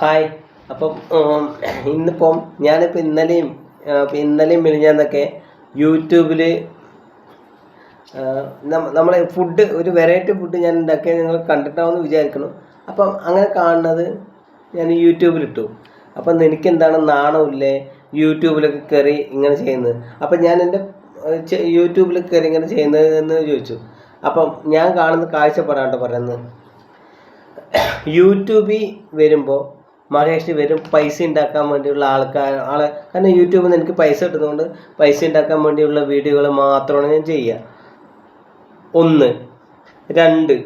Hi. അപ്പം ഇന്നിപ്പം ഞാനിപ്പോൾ ഇന്നലെയും മിനിഞ്ഞാന്നൊക്കെ യൂട്യൂബിൽ നമ്മളെ ഫുഡ് ഒരു വെറൈറ്റി ഫുഡ് ഞാൻ ഉണ്ടാക്കിയത് നിങ്ങൾ കണ്ടിട്ടാവുമെന്ന് വിചാരിക്കണം. അപ്പം അങ്ങനെ കാണുന്നത് ഞാൻ യൂട്യൂബിലിട്ടു. അപ്പം എനിക്കെന്താണ് നാണമില്ലേ യൂട്യൂബിലൊക്കെ കയറി ഇങ്ങനെ ചെയ്യുന്നത്. അപ്പം ഞാൻ എൻ്റെ യൂട്യൂബിൽ കയറി ഇങ്ങനെ ചെയ്യുന്നത് എന്ന് ചോദിച്ചു. അപ്പം ഞാൻ കാണുന്ന കാഴ്ചപ്പാടാണ് പറയുന്നത്. യൂട്യൂബിൽ വരുമ്പോൾ മഹേഷ് വരും പൈസ ഉണ്ടാക്കാൻ വേണ്ടിയുള്ള കാരണം യൂട്യൂബിൽ നിന്ന് എനിക്ക് പൈസ കിട്ടുന്നതുകൊണ്ട് പൈസ ഉണ്ടാക്കാൻ വേണ്ടിയുള്ള വീഡിയോകൾ മാത്രമാണ് ഞാൻ ചെയ്യുക. 1 2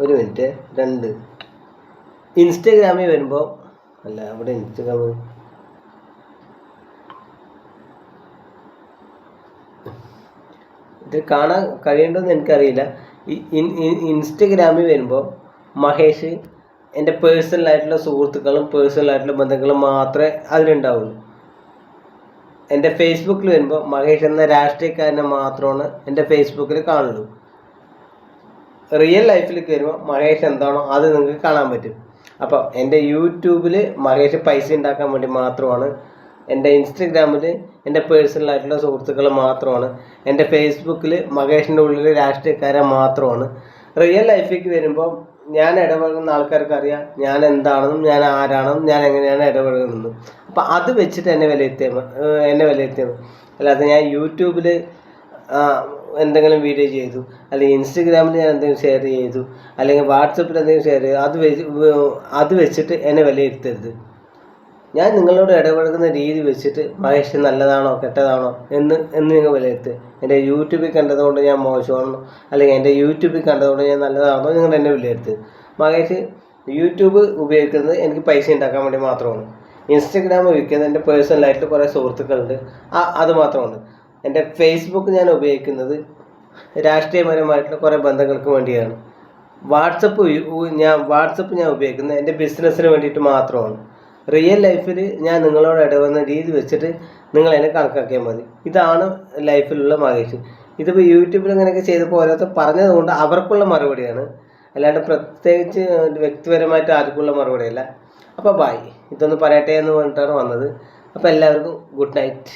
ഒരു മിനിറ്റ് 2 ഇൻസ്റ്റഗ്രാമിൽ വരുമ്പോൾ അവിടെ ഇൻസ്റ്റഗ്രാമിൽ ഇത് കാണാൻ കഴിയേണ്ടതെന്ന് എനിക്കറിയില്ല. ഇൻസ്റ്റഗ്രാമിൽ വരുമ്പോൾ മഹേഷ് എൻ്റെ പേഴ്സണലായിട്ടുള്ള സുഹൃത്തുക്കളും പേഴ്സണലായിട്ടുള്ള ബന്ധങ്ങളും മാത്രമേ അതിലുണ്ടാവുള്ളൂ. എൻ്റെ ഫേസ്ബുക്കിൽ വരുമ്പോൾ മഹേഷ് എന്ന രാഷ്ട്രീയക്കാരനെ മാത്രമാണ് എൻ്റെ ഫേസ്ബുക്കിൽ കാണുള്ളൂ. റിയൽ ലൈഫിലേക്ക് വരുമ്പോൾ മഹേഷ് എന്താണോ അത് നിങ്ങൾക്ക് കാണാൻ പറ്റും. അപ്പോൾ എൻ്റെ യൂട്യൂബിൽ മഹേഷ് പൈസ ഉണ്ടാക്കാൻ വേണ്ടി മാത്രമാണ്, എൻ്റെ ഇൻസ്റ്റഗ്രാമിൽ എൻ്റെ പേഴ്സണലായിട്ടുള്ള സുഹൃത്തുക്കൾ മാത്രമാണ്, എൻ്റെ ഫേസ്ബുക്കിൽ മഹേഷിൻ്റെ ഉള്ളിൽ രാഷ്ട്രീയക്കാരെ മാത്രമാണ്. റിയൽ ലൈഫിലേക്ക് വരുമ്പോൾ ഞാൻ ഇടപഴകുന്ന ആൾക്കാർക്ക് അറിയാം ഞാൻ എന്താണെന്നും ഞാൻ ആരാണെന്നും ഞാൻ എങ്ങനെയാണ് ഇടപഴകുന്നതെന്നും. അപ്പോൾ അത് വെച്ചിട്ട് എന്നെ വിലയിരുത്തിയത് അല്ലാതെ ഞാൻ യൂട്യൂബിൽ എന്തെങ്കിലും വീഡിയോ ചെയ്തു, അല്ലെങ്കിൽ ഇൻസ്റ്റഗ്രാമിൽ ഞാൻ എന്തെങ്കിലും ഷെയർ ചെയ്തു, അല്ലെങ്കിൽ വാട്സപ്പിൽ എന്തെങ്കിലും ഷെയർ ചെയ്തു, അത് വെച്ചിട്ട് എന്നെ വിലയിരുത്തരുത്. ഞാൻ നിങ്ങളോട് ഇടപഴകുന്ന രീതി വെച്ചിട്ട് മഹേഷ് നല്ലതാണോ കെട്ടതാണോ എന്ന് നിങ്ങൾ വിലയിരുത്തുക. എൻ്റെ യൂട്യൂബിൽ കണ്ടതുകൊണ്ട് ഞാൻ മോശമാണോ അല്ലെങ്കിൽ എൻ്റെ യൂട്യൂബിൽ കണ്ടതുകൊണ്ട് ഞാൻ നല്ലതാണോ നിങ്ങൾ എന്നെ വിലയിരുത്തുക. മഹേഷ് യൂട്യൂബ് ഉപയോഗിക്കുന്നത് എനിക്ക് പൈസ ഉണ്ടാക്കാൻ വേണ്ടി മാത്രമാണ്. ഇൻസ്റ്റഗ്രാം ഉപയോഗിക്കുന്നത് എൻ്റെ പേഴ്സണലായിട്ട് കുറേ സുഹൃത്തുക്കളുണ്ട്, അത് മാത്രമാണ്. എൻ്റെ ഫേസ്ബുക്ക് ഞാൻ ഉപയോഗിക്കുന്നത് രാഷ്ട്രീയപരമായിട്ടുള്ള കുറേ ബന്ധങ്ങൾക്ക് വേണ്ടിയാണ്. വാട്സപ്പ് ഞാൻ ഉപയോഗിക്കുന്നത് എൻ്റെ ബിസിനസ്സിന് വേണ്ടിയിട്ട് മാത്രമാണ്. റിയൽ ലൈഫിൽ ഞാൻ നിങ്ങളോട് ഇടപെടുന്ന രീതി വെച്ചിട്ട് നിങ്ങൾ എന്നെ കണക്കാക്കിയാൽ മതി. ഇതാണ് ലൈഫിലുള്ള മഹേഷ്. ഇതിപ്പോൾ യൂട്യൂബിൽ ഇങ്ങനെയൊക്കെ ചെയ്തപ്പോൾ ഓരോരുത്തർ പറഞ്ഞത് കൊണ്ട് അവർക്കുള്ള മറുപടിയാണ്, അല്ലാണ്ട് പ്രത്യേകിച്ച് വ്യക്തിപരമായിട്ട് ആർക്കുള്ള മറുപടിയല്ല. അപ്പോൾ ബായ്, ഇതൊന്ന് പറയട്ടെ എന്ന് പറഞ്ഞിട്ടാണ് വന്നത്. അപ്പോൾ എല്ലാവർക്കും ഗുഡ് നൈറ്റ്.